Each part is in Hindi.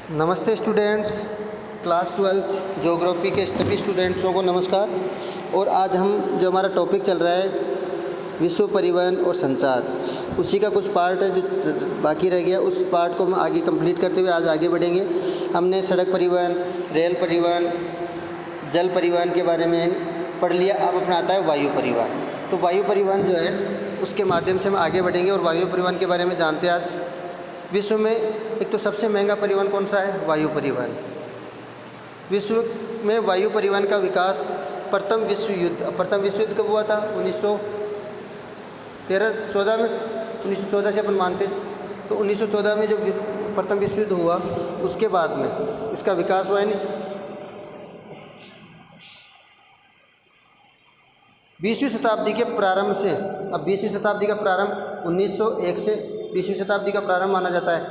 नमस्ते स्टूडेंट्स, क्लास 12th ज्योग्राफी के सभी स्टूडेंट्सों को नमस्कार। और आज हम जो हमारा टॉपिक चल रहा है विश्व परिवहन और संचार, उसी का कुछ पार्ट है जो बाकी रह गया। उस पार्ट को हम आगे कंप्लीट करते हुए आज आगे बढ़ेंगे। हमने सड़क परिवहन, रेल परिवहन, जल परिवहन के बारे में पढ़ लिया। अब अपना आता है वायु परिवहन। तो वायु परिवहन जो है उसके माध्यम से हम आगे बढ़ेंगे और वायु परिवहन के बारे में जानते हैं। आज विश्व में एक तो सबसे महंगा परिवहन कौन सा है? वायु परिवहन। विश्व में वायु परिवहन का विकास प्रथम विश्व युद्ध कब हुआ था? 1914 में। 1914 से अपन मानते हैं, तो 1914 में जब प्रथम विश्व युद्ध हुआ उसके बाद में इसका विकास हुआ है। 20वीं शताब्दी के प्रारंभ से, अब 20वीं शताब्दी का प्रारंभ 1901 से 20वीं शताब्दी का प्रारंभ माना जाता है।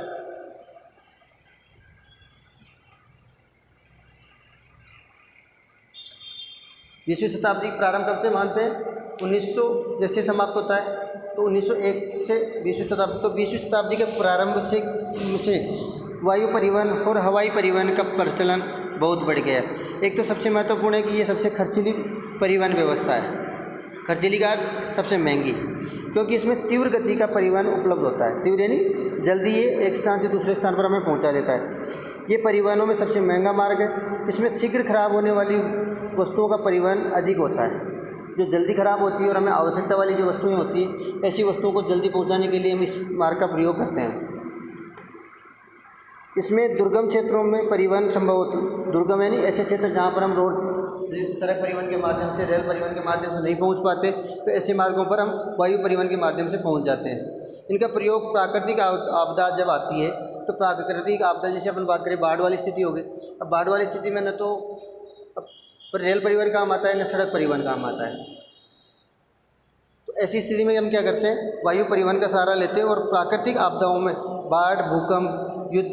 बीसवीं शताब्दी का प्रारंभ कब से मानते हैं? 1900 जैसे समाप्त होता है, तो 1901 से 20वीं शताब्दी। तो 20वीं शताब्दी के प्रारंभ से वायु परिवहन और हवाई परिवहन का प्रचलन बहुत बढ़ गया। एक तो सबसे महत्वपूर्ण है कि ये सबसे खर्चीली परिवहन व्यवस्था है। खर्चीली का सबसे महंगी, क्योंकि इसमें तीव्र गति का परिवहन उपलब्ध होता है। तीव्र यानी जल्दी ये एक स्थान से दूसरे स्थान पर हमें पहुंचा देता है। ये परिवहनों में सबसे महंगा मार्ग है। इसमें शीघ्र खराब होने वाली वस्तुओं का परिवहन अधिक होता है। जो जल्दी खराब होती है और हमें आवश्यकता वाली जो वस्तुएं होती है, ऐसी वस्तुओं को जल्दी पहुंचाने के लिए हम इस मार्ग का प्रयोग करते हैं। इसमें दुर्गम क्षेत्रों में परिवहन संभव होता। दुर्गम यानी ऐसे क्षेत्र जहाँ पर हम सड़क परिवहन के माध्यम से, रेल परिवहन के माध्यम से नहीं पहुँच पाते, तो ऐसे मार्गों पर हम वायु परिवहन के माध्यम से पहुँच जाते हैं। इनका प्रयोग प्राकृतिक आपदा जब आती है, तो प्राकृतिक आपदा जैसे अपन बात करें बाढ़ वाली स्थिति होगी। अब बाढ़ वाली स्थिति में न तो रेल परिवहन काम आता है, न सड़क परिवहन काम आता है। तो ऐसी स्थिति में हम क्या करते हैं? वायु परिवहन का सहारा लेते हैं। और प्राकृतिक आपदाओं में बाढ़, भूकंप, युद्ध,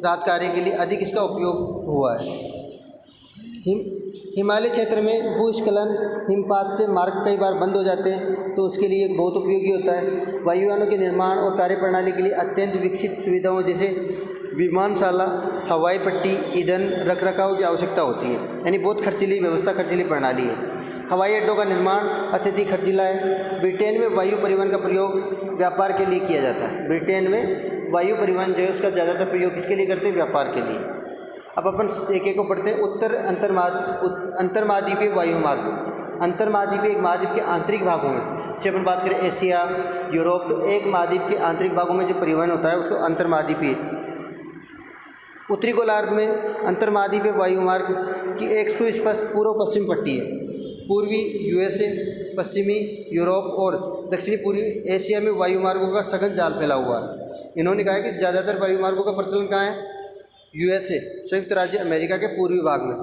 राहत कार्य के लिए अधिक इसका उपयोग हुआ है। हिमालय क्षेत्र में भूस्खलन, हिमपात से मार्ग कई बार बंद हो जाते हैं, तो उसके लिए बहुत उपयोगी होता है। वायुयानों के निर्माण और कार्यप्रणाली के लिए अत्यंत विकसित सुविधाओं जैसे विमानशाला, हवाई पट्टी, ईंधन, रखरखाव की आवश्यकता होती है। यानी बहुत खर्चीली व्यवस्था, खर्चीली प्रणाली है। हवाई अड्डों का निर्माण अत्यधिक खर्चीला है। ब्रिटेन में वायु परिवहन का प्रयोग व्यापार के लिए किया जाता है। ब्रिटेन में वायु परिवहन जो है उसका ज़्यादातर प्रयोग किसके लिए करते हैं? व्यापार के लिए। अब अपन एक को पढ़ते हैं। उत्तर अंतर्महाद्वीपीय वायु मार्ग। अंतर्महाद्वीपीय एक महाद्वीप के आंतरिक भागों में, जैसे अपन बात करें एशिया, यूरोप, तो एक महाद्वीप के आंतरिक भागों में जो परिवहन होता है उसको अंतर्महाद्वीपीय। उत्तरी गोलार्ध में अंतर्महाद्वीपीय वायु मार्ग की एक सुस्पष्ट पूर्व पश्चिम पट्टी है। पूर्वी यूएसए, पश्चिमी यूरोप और दक्षिणी पूर्वी एशिया में वायु मार्गों का सघन जाल फैला हुआ है। इन्होंने कहा कि ज़्यादातर वायु मार्गों का प्रचलन कहाँ है? यूएसए, संयुक्त राज्य अमेरिका के पूर्वी भाग में।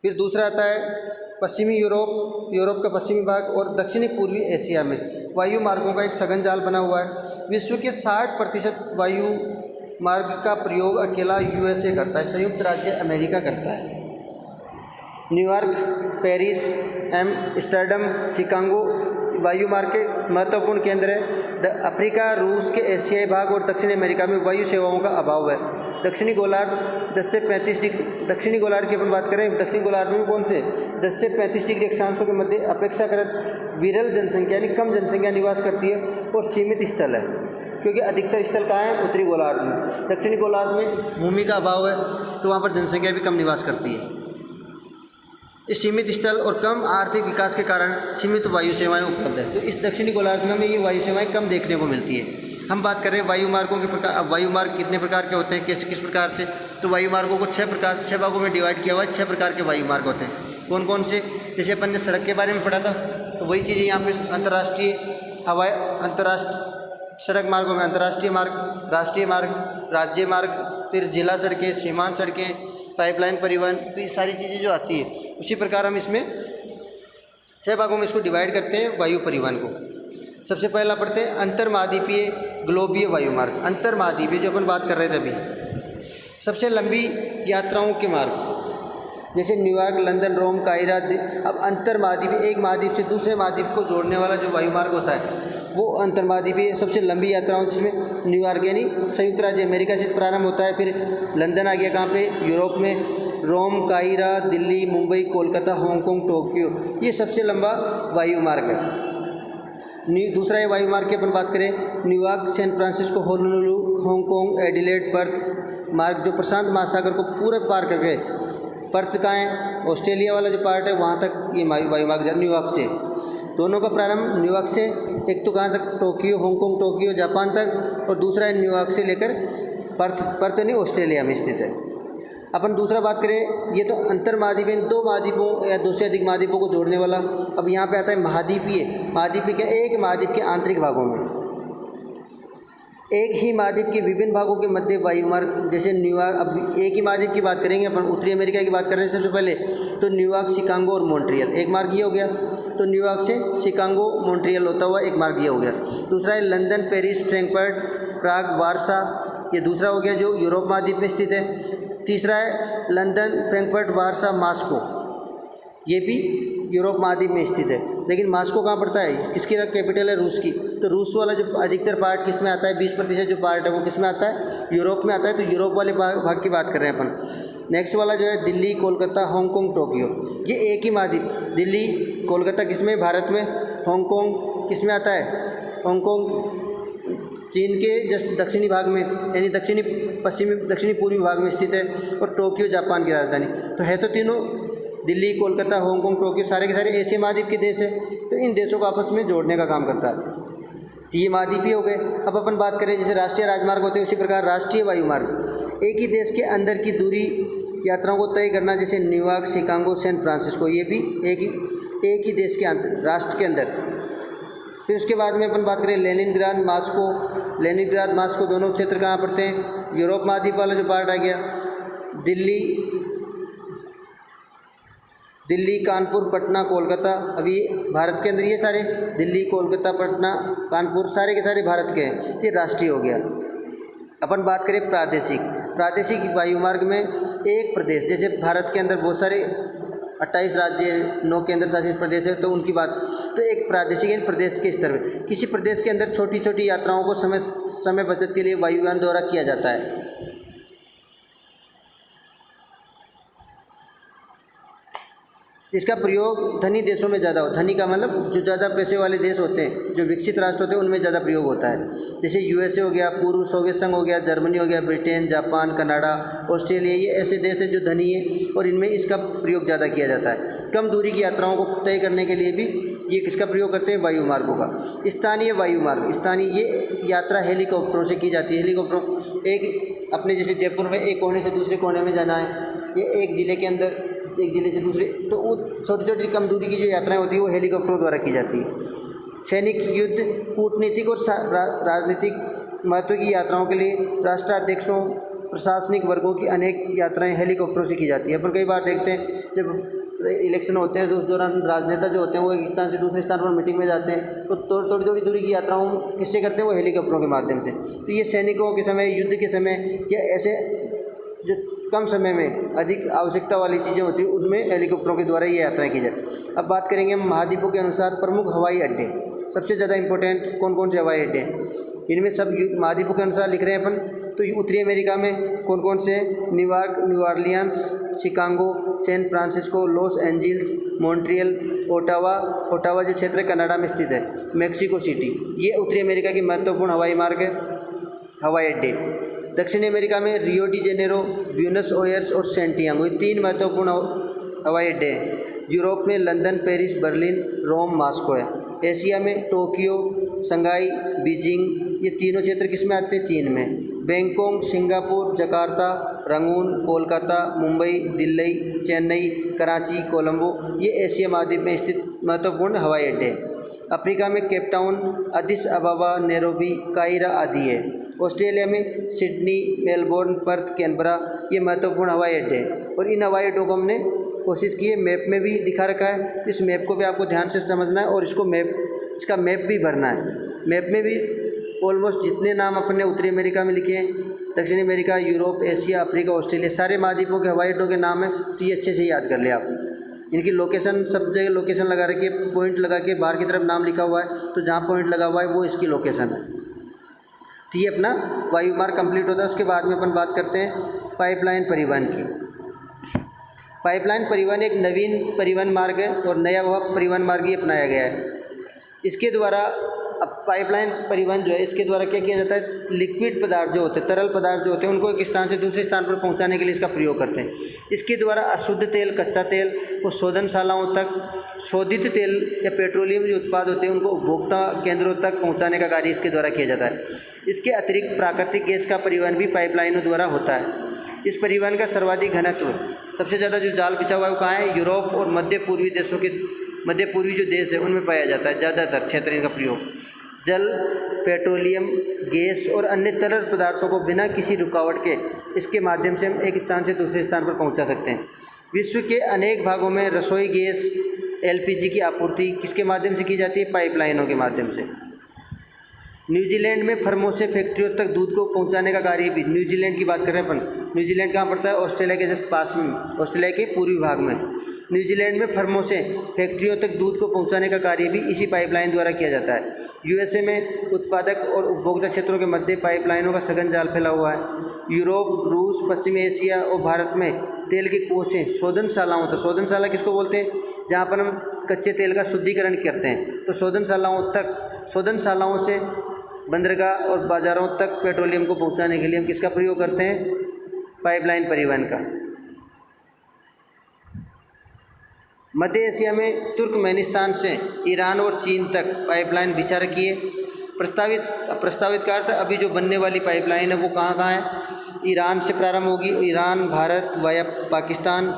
फिर दूसरा आता है पश्चिमी यूरोप, यूरोप का पश्चिमी भाग और दक्षिणी पूर्वी एशिया में वायु मार्गों का एक सघन जाल बना हुआ है। विश्व के 60% वायु मार्ग का प्रयोग अकेला यूएसए करता है, संयुक्त राज्य अमेरिका करता है। न्यूयॉर्क, पेरिस, एम्स्टर्डम, शिकागो वायु मार्ग के महत्वपूर्ण केंद्र है। अफ्रीका, रूस के एशियाई भाग और दक्षिण अमेरिका में वायु सेवाओं का अभाव है। दक्षिणी गोलार्ध 10 से 35 डिग्री, दक्षिणी गोलार्ध की अपन बात करें, दक्षिणी गोलार्ध में कौन से 10 से 35 डिग्री अक्षांशों के मध्य अपेक्षाकृत विरल जनसंख्या यानी कम जनसंख्या निवास करती है और सीमित स्थल है, क्योंकि अधिकतर स्थल कहाँ है? उत्तरी गोलार्ध में। दक्षिणी गोलार्ध में भूमि का अभाव है, तो वहाँ पर जनसंख्या भी कम निवास करती है। इस सीमित स्थल और कम आर्थिक विकास के कारण सीमित वायु सेवाएं उपलब्ध है। तो इस दक्षिणी गोलार्ध में हमें ये वायु सेवाएं कम देखने को मिलती है। हम बात कर रहे हैं वायु मार्गों के प्रकार। अब वायु मार्ग कितने प्रकार के होते हैं, किस प्रकार से? तो वायु मार्गों को 6 भागों में डिवाइड किया हुआ है। 6 प्रकार के वायु मार्ग होते हैं। कौन कौन से? जैसे अपन ने सड़क के बारे में पढ़ा था, तो वही चीज़ें यहाँ पे अंतर्राष्ट्रीय सड़क मार्गों में अंतर्राष्ट्रीय मार्ग, राष्ट्रीय मार्ग, राज्य मार्ग, फिर जिला सड़कें, सीमांत सड़कें, पाइपलाइन परिवहन, तो ये सारी चीज़ें जो आती है उसी प्रकार हम इसमें 6 भागों में इसको डिवाइड करते हैं वायु परिवहन को। सबसे पहला पढ़ते हैं अंतर्महाद्वीपीय ग्लोबीय वायु मार्ग। अंतर्महाद्वीपीय जो अपन बात कर रहे थे अभी, सबसे लंबी यात्राओं के मार्ग, जैसे न्यूयॉर्क, लंदन, रोम, काहिरा। अब अंतर्महाद्वीपीय एक महाद्वीप से दूसरे महाद्वीप को जोड़ने वाला जो वायु मार्ग होता है वो अंतर्महाद्वीपीय सबसे लंबी यात्राओं जिसमें न्यूयॉर्क यानी संयुक्त राज्य अमेरिका से प्रारंभ होता है, फिर लंदन आ गया कहाँ पे, यूरोप में, रोम, काहिरा, दिल्ली, मुंबई, कोलकाता, हांगकांग, टोक्यो, ये सबसे लंबा वायु मार्ग है। दूसरा ये वायु मार्ग की अपन बात करें, New York, San Francisco, Honolulu, Hong Kong, Adelaide, Perth मार्ग जो प्रशांत महासागर को पूरा पार करके, पर्थ कहाँ है, ऑस्ट्रेलिया वाला जो पार्ट है वहाँ तक ये वायु मार्ग न्यूयॉर्क से, दोनों का प्रारंभ न्यूयॉर्क से, एक तो कहाँ तक, टोक्यो, हांगकांग, टोक्यो, जापान तक, और दूसरा है न्यूयॉर्क से लेकर पर्थ नहीं ऑस्ट्रेलिया में स्थित है। अपन दूसरा बात करें, ये तो अंतर महाद्वीपीय, दो महाद्वीपों या दो से अधिक महाद्वीपों को जोड़ने वाला। अब यहाँ पे आता है महाद्वीपीय। महाद्वीपीय क्या, एक महाद्वीप के आंतरिक भागों में, एक ही महाद्वीप के विभिन्न भागों के मध्य वायु मार्ग, जैसे न्यूयॉर्क, अब एक ही महाद्वीप की बात करेंगे अपन, उत्तरी अमेरिका की बात करें सबसे पहले, तो न्यूयॉर्क, शिकागो और मॉन्ट्रियल, एक मार्ग ये हो गया। तो न्यूयॉर्क से शिकागो, मॉन्ट्रियल होता हुआ एक मार्ग ये हो गया। दूसरा है लंदन, पेरिस, फ्रैंकफर्ट, प्राग, वारसा, ये दूसरा हो गया जो यूरोप महाद्वीप में स्थित है। तीसरा है लंदन, फ्रैंकफर्ट, वारसा, मास्को, ये भी यूरोप महाद्वीप में स्थित है। लेकिन मास्को कहाँ पड़ता है, किसकी कैपिटल है, रूस की। तो रूस वाला जो अधिकतर पार्ट किस में आता है, 20% जो पार्ट है वो किस में आता है, यूरोप में आता है। तो यूरोप वाले भाग की बात कर रहे हैं अपन। नेक्स्ट वाला जो है दिल्ली, कोलकाता, हांगकांग, टोक्यो, ये एक ही महाद्वीप। दिल्ली, कोलकाता किस में, भारत में। हांगकांग किस में आता है, हांगकांग चीन के जस्ट दक्षिणी भाग में, यानी दक्षिणी पूर्वी भाग में स्थित है। और टोक्यो जापान की राजधानी। तो है तो तीनों, दिल्ली, कोलकाता, हांगकांग, टोक्यो सारे के सारे एशिया महाद्वीप के देश है। तो इन देशों को आपस में जोड़ने का काम करता है। तो ये महाद्वीपीय हो गए। अब अपन बात करें, जैसे राष्ट्रीय राजमार्ग होते हैं उसी प्रकार राष्ट्रीय वायु मार्ग, एक ही देश के अंदर की दूरी यात्राओं को तय करना, जैसे न्यूयॉर्क, शिकागो, सैन फ्रांसिस्को, ये भी एक ही देश के अंदर, राष्ट्र के अंदर। फिर उसके बाद में अपन बात करें लेनिनग्राद, मास्को दोनों क्षेत्र कहाँ पड़ते हैं, यूरोप महाद्वीप वाला जो पार्ट आ गया। दिल्ली, कानपुर, पटना, कोलकाता, अभी भारत के अंदर ये सारे, दिल्ली, कोलकाता, पटना, कानपुर सारे के सारे भारत के हैं। ये राष्ट्रीय हो गया। अपन बात करें प्रादेशिक वायु मार्ग में एक प्रदेश, जैसे भारत के अंदर बहुत सारे 28 राज्य, 9 केंद्र शासित प्रदेश है, तो उनकी बात, तो एक प्रादेशिक यानी प्रदेश के स्तर में किसी प्रदेश के अंदर छोटी छोटी यात्राओं को समय बचत के लिए वायुयान द्वारा किया जाता है। इसका प्रयोग धनी देशों में ज़्यादा हो, धनी का मतलब जो ज़्यादा पैसे वाले देश होते हैं, जो विकसित राष्ट्र होते हैं, उनमें ज़्यादा प्रयोग होता है। जैसे यूएसए हो गया, पूर्व सोवियत संघ हो गया, जर्मनी हो गया, ब्रिटेन, जापान, कनाडा, ऑस्ट्रेलिया, ये ऐसे देश हैं जो धनी है और इनमें इसका प्रयोग ज़्यादा किया जाता है। कम दूरी की यात्राओं को तय करने के लिए भी ये किसका प्रयोग करते हैं, वायु मार्गों का। स्थानीय वायु मार्ग, ये यात्रा हेलीकॉप्टरों से की जाती है। हेलीकॉप्टरों, एक अपने जैसे जयपुर में एक कोने से दूसरे कोने में जाना है, ये एक ज़िले के अंदर एक ज़िले से दूसरे, तो वो छोटी छोटी कम दूरी की जो यात्राएं होती है वो हेलीकॉप्टरों द्वारा की जाती है। सैनिक, युद्ध, कूटनीतिक और राजनीतिक महत्व की यात्राओं के लिए राष्ट्राध्यक्षों, प्रशासनिक वर्गों की अनेक यात्राएं हेलीकॉप्टरों से की जाती है। पर कई बार देखते हैं जब इलेक्शन होते हैं तो उस दौरान राजनेता जो होते हैं वो एक स्थान से दूसरे स्थान पर मीटिंग में जाते हैं, तो थोड़ी दूरी की यात्राओं किससे करते हैं, वो हेलीकॉप्टरों के माध्यम से। तो ये सैनिकों के समय, युद्ध के समय, या ऐसे जो कम समय में अधिक आवश्यकता वाली चीज़ें होती हैं उनमें हेलीकॉप्टरों के द्वारा ये यात्राएं की जाए। अब बात करेंगे हम महाद्वीपों के अनुसार प्रमुख हवाई अड्डे, सबसे ज़्यादा इंपॉर्टेंट कौन कौन से हवाई अड्डे हैं, इनमें सब महाद्वीपों के अनुसार लिख रहे हैं अपन। तो उत्तरी अमेरिका में कौन कौन से, New York, New Orleans, Chicago, San Francisco, Los Angeles, Montreal, Ottawa जो क्षेत्र कनाडा में स्थित है, मेक्सिको सिटी, ये उत्तरी अमेरिका की महत्वपूर्ण हवाई मार्ग है, हवाई अड्डे। दक्षिणी अमेरिका में Rio de Janeiro, Buenos Aires और सैंटियागो, ये 3 महत्वपूर्ण हवाई अड्डे हैं। यूरोप में लंदन, पेरिस, बर्लिन, रोम, मास्को है। एशिया में टोक्यो, शंघाई, बीजिंग, ये तीनों क्षेत्र किस में आते हैं, चीन में। Bangkok, Singapore, Jakarta, Rangoon, Kolkata, Mumbai, Delhi, Chennai, Karachi, Colombo, ये एशिया महाद्वीप में स्थित महत्वपूर्ण हवाई अड्डे हैं। अफ्रीका में Cape Town, Addis अबाबा, Nairobi, Cairo आदि है। ऑस्ट्रेलिया में सिडनी, मेलबोर्न, पर्थ, कैनबरा, ये महत्वपूर्ण हवाई अड्डे हैं। और इन हवाई अड्डों को हमने कोशिश की है, मैप में भी दिखा रखा है, इस मैप को भी आपको ध्यान से समझना है और इसका मैप भी भरना है। मैप में भी ऑलमोस्ट जितने नाम अपन ने उत्तरी अमेरिका में लिखे हैं, दक्षिण America, Europe, Asia, Africa, Australia, सारे महाद्वीपों के हवाई अड्डों के नाम हैं, तो ये अच्छे से याद कर ले आप। इनकी लोकेशन सब जगह लोकेशन लगा रखी है, पॉइंट लगा के बाहर की तरफ नाम लिखा हुआ है, तो जहाँ पॉइंट लगा हुआ है वो इसकी लोकेशन है। तो ये अपना वायु मार्ग कंप्लीट होता है। उसके बाद में अपन बात करते हैं पाइपलाइन परिवहन की। पाइपलाइन परिवहन एक नवीन परिवहन मार्ग है और नया वह परिवहन मार्ग ही अपनाया गया है। इसके द्वारा अब पाइपलाइन परिवहन जो है, इसके द्वारा क्या किया जाता है, लिक्विड पदार्थ जो होते हैं, तरल पदार्थ जो होते हैं, उनको एक स्थान से दूसरे स्थान पर पहुंचाने के लिए इसका प्रयोग करते हैं। इसके द्वारा अशुद्ध तेल, कच्चा तेल को शोधनशालाओं तक, शोधित तेल या पेट्रोलियम जो उत्पाद होते हैं उनको उपभोक्ता केंद्रों तक पहुँचाने का कार्य इसके द्वारा किया जाता है। इसके अतिरिक्त प्राकृतिक गैस का परिवहन भी पाइपलाइनों द्वारा होता है। इस परिवहन का सर्वाधिक घनत्व, सबसे ज़्यादा जो जाल बिछा हुआ है वो कहाँ है, यूरोप और मध्य पूर्वी देशों के, मध्य पूर्वी जो देश है उनमें पाया जाता है ज़्यादातर क्षेत्र इनका प्रयोग। जल, पेट्रोलियम, गैस और अन्य तरल पदार्थों को बिना किसी रुकावट के इसके माध्यम से हम एक स्थान से दूसरे स्थान पर पहुंचा सकते हैं। विश्व के अनेक भागों में रसोई गैस, एलपीजी की आपूर्ति किसके माध्यम से की जाती है, पाइपलाइनों के माध्यम से। न्यूजीलैंड में फर्मों से फैक्ट्रियों तक दूध को पहुंचाने का कार्य भी, न्यूजीलैंड की बात कर रहे हैं अपन, न्यूजीलैंड कहाँ पड़ता है, ऑस्ट्रेलिया के जस्ट पास में, ऑस्ट्रेलिया के पूर्वी भाग में। न्यूजीलैंड में फर्मों से फैक्ट्रियों तक दूध को पहुंचाने का कार्य भी इसी पाइपलाइन द्वारा किया जाता है। यूएसए में उत्पादक और उपभोक्ता क्षेत्रों के मध्य पाइपलाइनों का सघन जाल फैला हुआ है। यूरोप, रूस, पश्चिमी एशिया और भारत में तेल की कोसें शोधनशालाओं तक, शोधनशाला किसको बोलते हैं, जहाँ पर हम कच्चे तेल का शुद्धिकरण करते हैं, तो शोधनशालाओं से बंदरगाह और बाज़ारों तक पेट्रोलियम को पहुँचाने के लिए हम किसका प्रयोग करते हैं, पाइपलाइन परिवहन का। मध्य एशिया में तुर्कमेनिस्तान से ईरान और चीन तक पाइपलाइन बिछा रखी है। प्रस्तावित का अर्थ अभी जो बनने वाली पाइपलाइन है वो कहाँ कहाँ है, ईरान से प्रारंभ होगी, Iran, Bharat via Pakistan,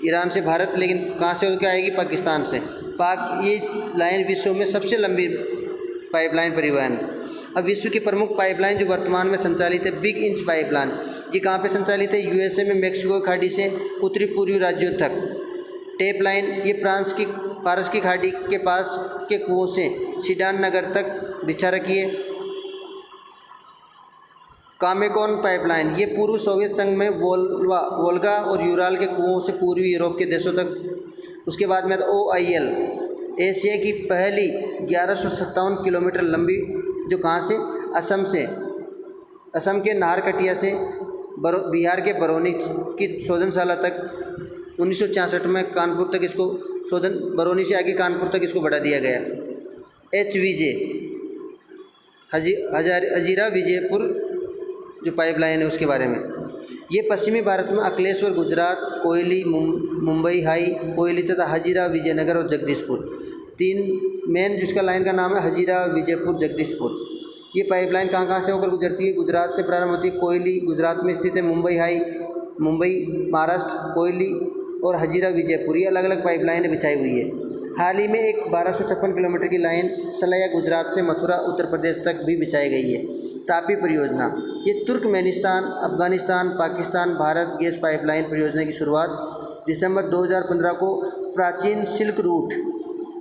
Iran से भारत, लेकिन कहाँ से होकर आएगी, पाकिस्तान से। ये लाइन विश्व में सबसे लंबी पाइपलाइन परिवहन। अब विश्व की प्रमुख पाइपलाइन जो वर्तमान में संचालित है, बिग इंच पाइपलाइन, ये कहाँ पे संचालित है, यूएसए में मैक्सिको की खाड़ी से उत्तरी पूर्वी राज्यों तक। टेप लाइन, ये पारस की खाड़ी के पास के कुओं से सीडान नगर तक बिछा रखी है। कामेकोन पाइपलाइन, ये पूर्व सोवियत संघ में वोल्गा और यूराल के कुओं से पूर्वी यूरोप के देशों तक। उसके बाद में OIL, एशिया की पहली 1157 किलोमीटर लंबी, जो कहाँ से, असम के नाहरकटिया से बिहार के बरौनी की शोधनशाला तक 1966 में कानपुर तक इसको बरौनी से आगे कानपुर तक इसको बढ़ा दिया गया। HVJ, हजीरा विजयपुर जो पाइपलाइन है उसके बारे में, ये पश्चिमी भारत में अकलेश्वर, गुजरात, कोयली, मुंबई हाई, कोयली तथा हजीरा, विजयनगर और जगदीशपुर, 3 मेन जिसका लाइन का नाम है हजीरा, विजयपुर, जगदीशपुर। ये पाइपलाइन कहाँ से होकर गुजरती है, गुजरात से प्रारंभ होती है, कोयली गुजरात में स्थित है, मुंबई हाई मुंबई महाराष्ट्र, कोयली और हजीरा विजयपुर, ये अलग अलग पाइपलाइनें बिछाई हुई है। हाल ही में एक 1256 किलोमीटर की लाइन सलाया गुजरात से मथुरा उत्तर प्रदेश तक भी बिछाई गई है। तापी परियोजना, ये Turkmenistan, Afghanistan, Pakistan, Bharat gas pipeline परियोजना की शुरुआत दिसंबर 2015 को प्राचीन सिल्क रूट,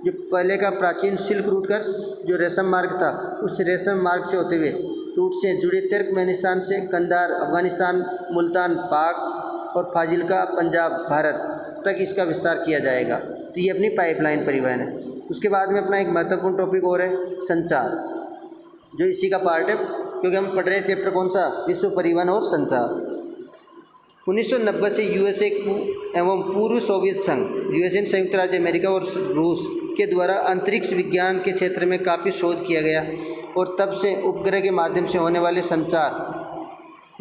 जो पहले का प्राचीन सिल्क रूट का जो रेशम मार्ग था, उस रेशम मार्ग से होते हुए रूट से जुड़े तुर्कमेनिस्तान से कंधार अफगानिस्तान, मुल्तान पाक और फाजिल्का पंजाब भारत तक इसका विस्तार किया जाएगा। तो ये अपनी पाइपलाइन परिवहन है। उसके बाद में अपना एक महत्वपूर्ण टॉपिक और है संचार, जो इसी का पार्ट है, क्योंकि हम पढ़ रहे हैं चैप्टर कौन सा, विश्व परिवहन और संचार। 1990 से यूएसए एवं पूर्व सोवियत संघ, यूएसए, संयुक्त राज्य अमेरिका और रूस के द्वारा अंतरिक्ष विज्ञान के क्षेत्र में काफ़ी शोध किया गया और तब से उपग्रह के माध्यम से होने वाले संचार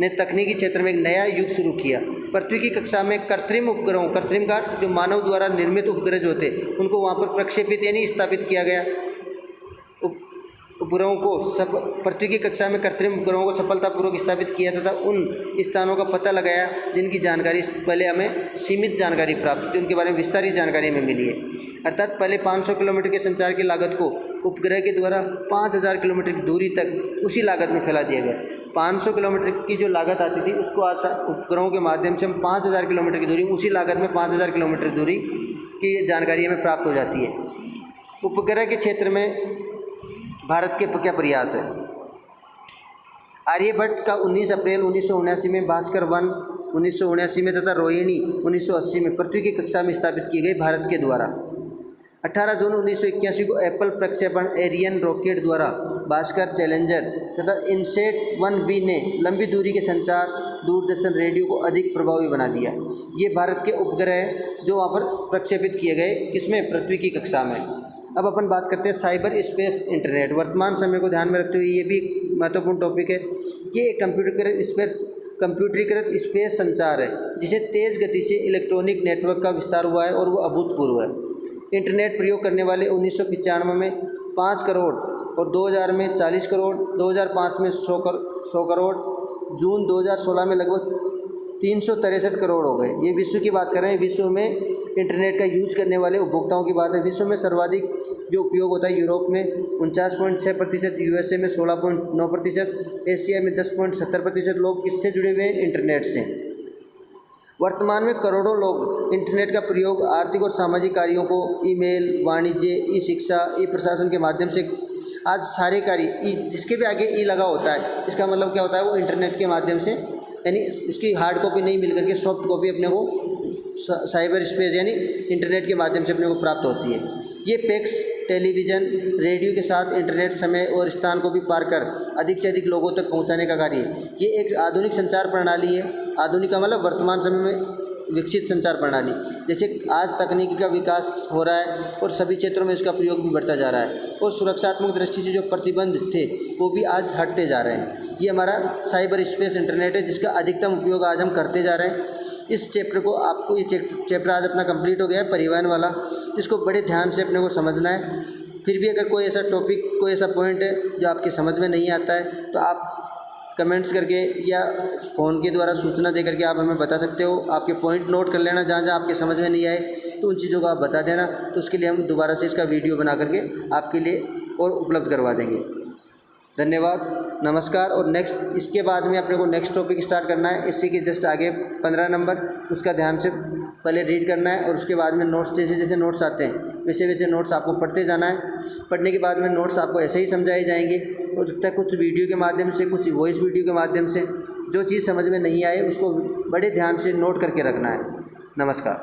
ने तकनीकी क्षेत्र में एक नया युग शुरू किया। पृथ्वी की कक्षा में कृत्रिम उपग्रहों, कृत्रिम का जो मानव द्वारा निर्मित उपग्रह जो होते उनको वहाँ पर प्रक्षेपित यानी स्थापित किया गया। उपग्रहों को पृथ्वी की कक्षा में कृत्रिम उपग्रहों को सफलतापूर्वक स्थापित किया तथा उन स्थानों का पता लगाया जिनकी जानकारी पहले हमें सीमित जानकारी प्राप्त थी, उनके बारे में विस्तारित जानकारी हमें मिली है। अर्थात पहले 500 किलोमीटर के संचार की लागत को उपग्रह के द्वारा 5000 किलोमीटर की दूरी तक उसी लागत में फैला दिया गया। 500 किलोमीटर की जो लागत आती थी उसको आज उपग्रहों के माध्यम से हम 5000 किलोमीटर की दूरी, उसी लागत में 5000 किलोमीटर दूरी की जानकारी हमें प्राप्त हो जाती है। उपग्रह के क्षेत्र में भारत के क्या प्रयास है। आर्यभट्ट का 19 अप्रैल 1979 में भास्कर 1 1979 में तथा रोहिणी 1980 में पृथ्वी की कक्षा में स्थापित की गई भारत के द्वारा। 18 जून 1981 को एप्पल प्रक्षेपण एरियन रॉकेट द्वारा भास्कर चैलेंजर तथा इनसेट 1B ने लंबी दूरी के संचार दूरदर्शन रेडियो को अधिक प्रभावी बना दिया। ये भारत के उपग्रह जो वहाँ पर प्रक्षेपित किए गए किसमें, पृथ्वी की कक्षा में। अब अपन बात करते हैं साइबर स्पेस इंटरनेट। वर्तमान समय को ध्यान में रखते हुए ये भी एक महत्वपूर्ण टॉपिक है। ये एक कंप्यूटरीकृत स्पेस संचार है जिसे तेज़ गति से इलेक्ट्रॉनिक नेटवर्क का विस्तार हुआ है और वो अभूतपूर्व है। इंटरनेट प्रयोग करने वाले 1995 में 5 करोड़ और 2000 में 40 करोड़, 2005 में 100 करोड़, जून 2016 में लगभग 363 करोड़ हो गए। ये विश्व की बात कर रहे हैं। विश्व में इंटरनेट का यूज करने वाले उपभोक्ताओं की बात है। विश्व में सर्वाधिक जो उपयोग होता है यूरोप में 49.6%, यूएसए में 16.9%, एशिया में 10.70% लोग किससे जुड़े हुए हैं, इंटरनेट से। वर्तमान में करोड़ों लोग इंटरनेट का प्रयोग आर्थिक और सामाजिक कार्यों को ईमेल, वाणिज्य, ई शिक्षा, ई प्रशासन के माध्यम से आज सारे कार्य जिसके भी आगे ई लगा होता है, इसका मतलब क्या होता है, वो इंटरनेट के माध्यम से, यानी उसकी हार्ड कॉपी नहीं मिल करके सॉफ्ट कॉपी अपने को साइबर स्पेस यानी इंटरनेट के माध्यम से अपने को प्राप्त होती है। ये फैक्स, टेलीविज़न, रेडियो के साथ इंटरनेट समय और स्थान को भी पार कर अधिक से अधिक लोगों तक पहुंचाने का कार्य है। ये एक आधुनिक संचार प्रणाली है। आधुनिक का मतलब वर्तमान समय में विकसित संचार प्रणाली। जैसे आज तकनीकी का विकास हो रहा है और सभी क्षेत्रों में इसका प्रयोग भी बढ़ता जा रहा है और सुरक्षात्मक दृष्टि से जो प्रतिबंध थे वो भी आज हटते जा रहे हैं। ये हमारा साइबर स्पेस इंटरनेट है जिसका अधिकतम उपयोग आज हम करते जा रहे हैं। इस चैप्टर को आपको ये चैप्टर आज अपना कंप्लीट हो गया है, परिवहन वाला। इसको बड़े ध्यान से अपने को समझना है। फिर भी अगर कोई ऐसा टॉपिक, कोई ऐसा पॉइंट है जो आपके समझ में नहीं आता है तो आप कमेंट्स करके या फ़ोन के द्वारा सूचना दे करके आप हमें बता सकते हो। आपके पॉइंट नोट कर लेना, जहाँ जहाँ आपके समझ में नहीं आए तो उन चीज़ों को आप बता देना, तो उसके लिए हम दोबारा से इसका वीडियो बना करके आपके लिए और उपलब्ध करवा देंगे। धन्यवाद, नमस्कार। और नेक्स्ट इसके बाद में अपने को नेक्स्ट टॉपिक स्टार्ट करना है। इसी के जस्ट आगे 15 नंबर, उसका ध्यान से पहले रीड करना है और उसके बाद में नोट्स जैसे जैसे नोट्स आते हैं वैसे वैसे नोट्स आपको पढ़ते जाना है। पढ़ने के बाद में नोट्स आपको ऐसे ही समझाए जाएंगे। हो सकता है कुछ वीडियो के माध्यम से, कुछ वॉइस वीडियो के माध्यम से जो चीज़ समझ में नहीं आए उसको बड़े ध्यान से नोट करके रखना है। नमस्कार।